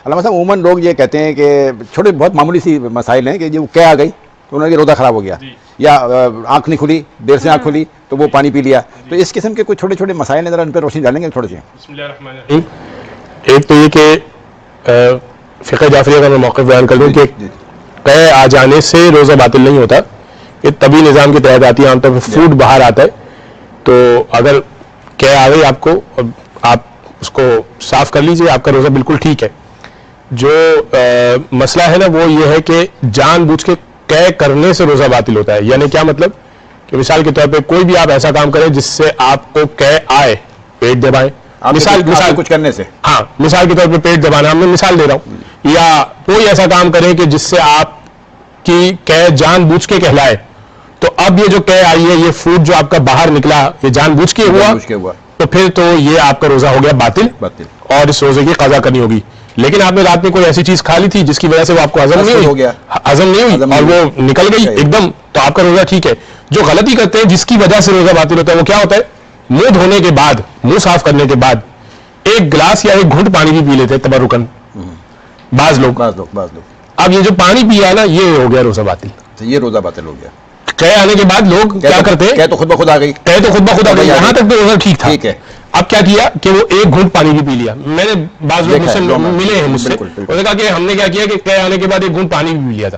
علامہ صاحب عموماً لوگ یہ کہتے ہیں کہ چھوٹے بہت معمولی سی مسائل ہیں کہ جو کیا آ گئی تو انہوں نے روزہ خراب ہو گیا، یا آنکھ نہیں کھلی، دیر سے آنکھ کھلی تو وہ پانی پی لیا. تو اس قسم کے کچھ چھوٹے چھوٹے مسائل ہیں، ذرا ان پہ روشنی ڈالیں گے تھوڑے سے؟ بسم اللہ الرحمن الرحیم. ایک تو یہ کہ فقہ جعفریہ کا میں موقف بیان کر دوں کہ قے آ جانے سے روزہ باطل نہیں ہوتا، یہ طبی نظام کے تحت آتی ہے. عام طور پہ فوڈ باہر آتا ہے، تو اگر قے آ گئی آپ کو، آپ اس کو صاف کر لیجئے، آپ کا روزہ بالکل ٹھیک ہے. جو مسئلہ ہے نا وہ یہ ہے کہ جان بوجھ کے قے کرنے سے روزہ باطل ہوتا ہے. یعنی کیا مطلب کہ مثال کے طور پہ کوئی بھی آپ ایسا کام کریں جس سے آپ کو قے آئے، پیٹ دبائیں، مثال کچھ کرنے سے، ہاں مثال کے طور پہ پیٹ دبانا، میں مثال دے رہا ہوں، یا کوئی ایسا کام کریں کہ جس سے آپ کی قے جان بوجھ کے کہلائے، تو اب یہ جو قے آئی ہے، یہ فوڈ جو آپ کا باہر نکلا، یہ جان بوجھ کے ہوا، تو پھر تو یہ آپ کا روزہ ہو گیا باطل، اور اس روزے کی قضا کرنی ہوگی. لیکن آپ نے رات میں کوئی ایسی چیز کھا لی تھی جس کی وجہ سے وہ آپ کو ہضم نہیں ہوئی، اور وہ نکل گئی ایک دم، تو آپ کا روزہ ٹھیک ہے. جو غلطی کرتے ہیں جس کی وجہ سے روزہ باطل ہوتا ہے، وہ کیا ہوتا ہے؟ منہ دھونے کے بعد، منہ صاف کرنے کے بعد ایک گلاس یا ایک گھنٹ پانی بھی پی لیتے ہیں تبرکن بعض لوگ. اب یہ جو پانی پیا نا، یہ ہو گیا روزہ باطل، یہ روزہ باطل ہو گیا. قے آنے کے بعد لوگ کیا کرتے ہیں؟ قے تو خود بخود آ گئی، قے تو خود بخود آ گئی، یہاں تک تو روزہ ٹھیک تھا. اب کیا کیا کہ وہ ایک گھنٹ پانی بھی پی لیا. میں نے بعض لوگ مجھ سے ملے ہیں مجھ سے، انہوں نے کہا کہ ہم نے کیا کیا کہ قے آنے کے بعد ایک گھنٹ پانی بھی پی لیا تھا.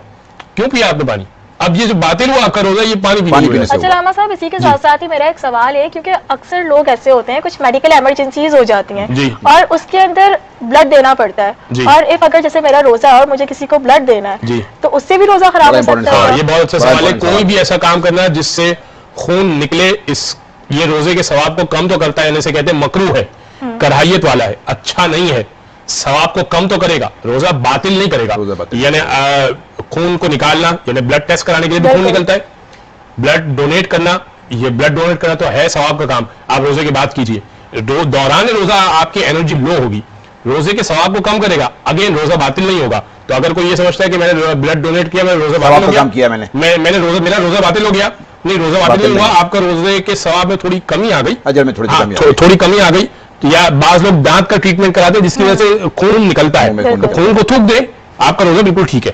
کیوں پیا آپ نے پانی؟ اب یہ جو باطل ہوا آپ کا روزہ، یہ پانی پینے سے. اچھا علامہ صاحب، اسی کے ساتھ ساتھ ہی میرا ایک سوال ہے، کیونکہ اکثر لوگ ایسے ہوتے ہیں، کچھ میڈیکل ایمرجنسیز ہو جاتی ہیں اور اس کے اندر بلڈ دینا پڑتا ہے، اور ایک اگر جیسے میرا روزہ ہے اور مجھے کسی کو بلڈ دینا ہے تو اس سے بھی روزہ خراب ہو سکتا ہے؟ یہ بہت اچھا سوال ہے. کوئی بھی ایسا کام کرنا جس سے خون نکلے، یہ روزے کے ثواب کو کم تو کرتا ہے، یعنی سے کہتے ہیں مکروہ ہے، کراہیت والا ہے، اچھا نہیں ہے، ثواب کو کم تو کرے گا، روزہ باطل نہیں کرے گا. یعنی خون کو نکالنا، یعنی بلڈ ٹیسٹ کرانے کے لیے بھی خون نکلتا ہے، بلڈ ڈونیٹ کرنا، یہ بلڈ ڈونیٹ کرنا تو ہے ثواب کا کام. آپ روزے کے بعد کیجئے، دوران روزہ آپ کی انرجی لو ہوگی، روزے کے ثواب کو کم کرے گا. اگین روزہ باطل نہیں ہوگا. تو اگر کوئی یہ سمجھتا ہے کہ میں نے بلڈ ڈونیٹ کیا، میں روزہ باطل ہو گیا، میں نے میرا روزہ باطل ہو گیا، نہیں، روزہ باطل نہیں ہوا. آپ کا روزے کے ثواب میں تھوڑی کمی آ گئی، اجر میں تھوڑی کمی آ گئی. یا بعض لوگ دانت کا ٹریٹمنٹ کراتے ہیں جس کی وجہ سے خون نکلتا ہے، تو خون کو تھوک دیں، آپ کا روزہ بالکل ٹھیک ہے.